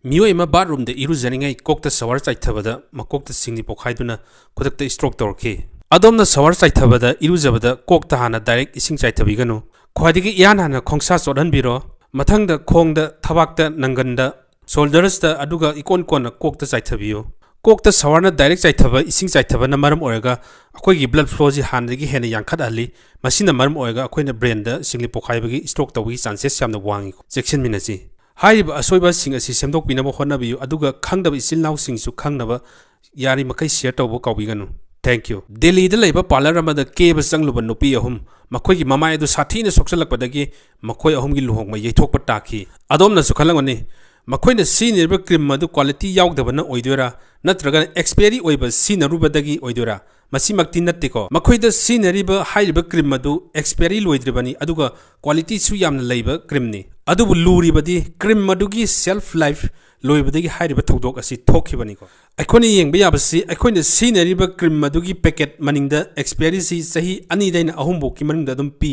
Miyo ima bathroom de iruzaningai kokta sawar chaithabada makokta singni pokhaiduna khudakta stroke torki. Adomna sawar chaithabada iruzabada kokta hana direct ising chaithabiganu. Khwadigi yan hana khongsa chodhanbiro mathangda khongda thabakta nanganda shoulders da aduga ikon kona kokta chaithabiyo. Kokta sawarna direct chaithaba ising chaithabana maram oiga akoigi blood flow ji handagi hena yankhat ali masina maram oiga akoina brain da singli pokhaibagi stroke tawgi chances yamna wangi. Section minachi. Hairiba asoiba sing asi semdokpinaba honabiyu aduga khangdaba isilnaw singsu khangnaba yari makai share tawbo kawbiganu. Thank you. Delhi da laiba parlor amada keba changluba nupi ahum makhoi mamai adu sathina soksalakpadagi makhoi ahum gi luhongma yeithokpa takhi. Adomna su khalangani makhoi sinirba cream madu quality yaugdabana oidoira natraga expiry oiba sinarubadagi oidoira masimakti natteko makhoi da sinariba hairiba cream madu expiry loidribani aduga quality su yamna laiba cream ni adubu luribadi cream madugi shelf life loibadagi hairiba thodok asi thokhibani ko akhoni yengba yabasi akhoni sinariba cream madugi packet maningda expiry si sahi ani daina ahumbo ki maningda dum pi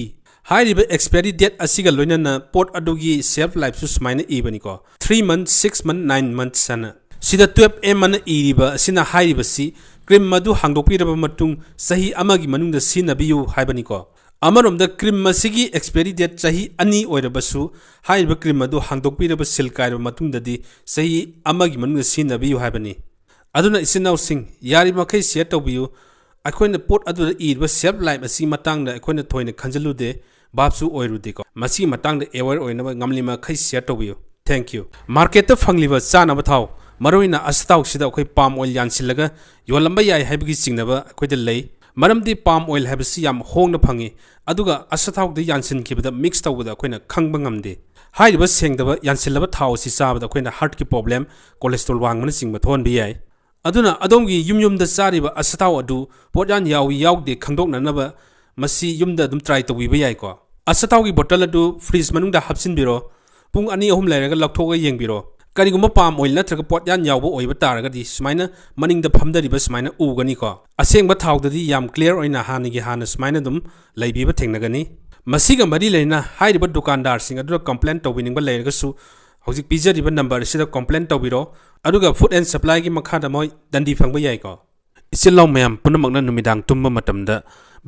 hairiba expiry date asiga loinana pot adugi shelf life su smaina ibani ko 3 months 6 months 9 months sana sida 12 m ana iriba sina hairiba si cream madu hangdokpiraba matung sahi amagi manungda sinabiyu haibani ko amarom da cream masigi expiry date sahi ani oirabasu hairiba cream madu hangdokpiraba silkairaba matungdadi sahi amagi manungda sinabiyu haibani aduna isinau sing yari makai share tawbiyu akoina pot adura iriba shelf life asi matangda akoina thoina khanjalude babsu oirude ko masi matangda aware oinaba ngamlima khai share tawbiyu. Thank you. Market ta fangliba chanaba thau maroina achathao sida akhoi palm oil yansilaga yolamba yai haibagi singnaba akhoi da lei maramdi palm oil habisi yam hongna phangi aduga achathao da yansin kibada mix tawda akoina khangba ngamde hairiba sengdaba yansilaba thau si sabada akoina heart ki problem cholesterol wangmana singba thon bi yai aduna adomgi yumyumda chariba achathao adu potyan yawi yawde khangdoknanaba masi yumda dum try tawiba yai ko achathao gi bottle adu freeze manungda hapsinbiro pung ani ahum lairaga lakthoga yengbiro kariguma palm oil natraga potyan yawbo oiba taragadi smaina maningda phamdariba smaina ugani ko asengba thawdadi yam clear oina hanigi hana smaina dum laibiba thengnagani masiga mari leina hairiba dukandar sing adu complain tawbiningba leiragasu hojik pijariba number sida complain tawbiro aduga food and supply gi makhada moi dandi phangba yai ko isilaw mayam punamakna numidang tumba matamda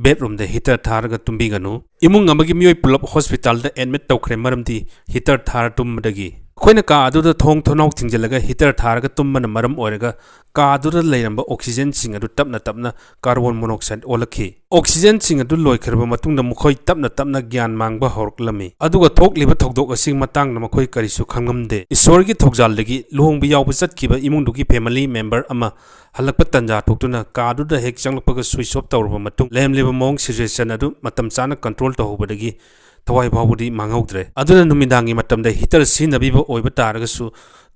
bedroom da heater tharaga tumbiganu imung amagi miyoi pulap hospital da admit tawkhre maramdi heater thar tumdagi khoina ka adu da thong thonau thingjalaga heater tharaga tumbana maram oiraga ka adu da leiramba oxygen sing adu tapna carbon monoxide olakhi oxygen sing adu loikhirba matungda mukhoi tapna gyan mangba horklami aduga thokliba thokdok asing matang na makhoi karisu khangamde isorgi thokjaldagi luhongbi yawba chatkiba imungdugi family member ama halakpa tanja thoktuna ka adu da hek changlakpaga switch off tawrba matung lemliba mong situation adu matam chana control tawhubadagi thawai bawbudi manghaudre aduna numidangi matamda heater sinabiba oiba taragasu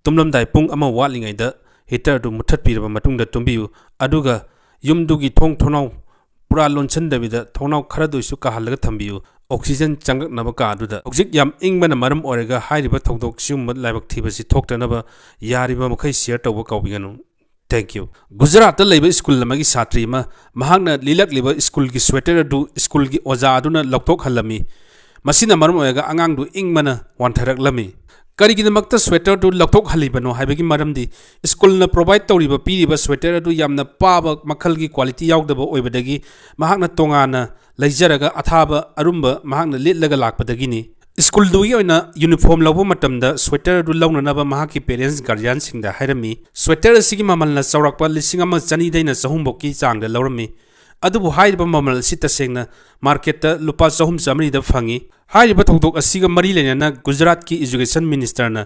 tumlamdai pung ama watlingaida heater du muthatpiraba matungda tumbiyu aduga yumdugi thong thonau pura lonchandabida thonau kharaduisu ka halaga thambiyu oxygen changaknaba ka aduda oxygen yam ingmana maram orega hairiba thokdok siumba laibak thibasi thoktanaba yariba makhai share tawba kawbiganu. Thank you. Gujarat laiba school lamagi satri ma mahakna lilak liba school gi sweater du school gi oja aduna loktok halami masina maram oega angang du ingmana wantharak lami kariginamakta sweater du loktok halibano haibagi maramdi school na provide tawriba piriba sweater du yamna paba makhal gi quality yaugdaba oibadagi mahakna tongana leijaraga athaba arumba mahakna litlaga lakpadagi ni school du yoina uniform lawbo matamda sweater du lawnanaba mahaki parents guardian singda hairami sweater asigi mamalna chawrakpa lising ama chani daina chahumboki changda lawrami adubu hairiba mamal sita sengna market ta lupa chahum chamri da phangi hairiba thokdok asiga mari lenana Gujarat ki education minister na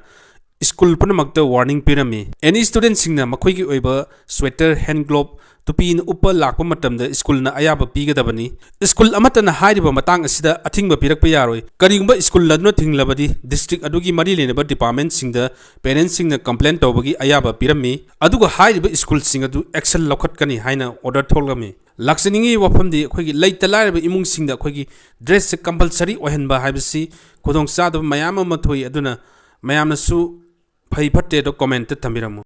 school punamakta warning pirami any student singna makhoi gi oiba sweater hand glove tupin uppa lakpa matamda school na ayaba pigadabani school amatana hairiba matang asida athingba pirakpa yaroi karigumba school ladna thinglabadi district adugi mari lenaba department singda parents singna complaint tawbagi ayaba pirami aduga hairiba school sing adu action lokhatkani haina order tholgami laksaningi wafamdi akhoi leita lairaba imung singda akhoi dress compulsory ohenba haibasi khudong chadaba mayam ama thoi aduna mayamna su phai phatte do comment thambiramu.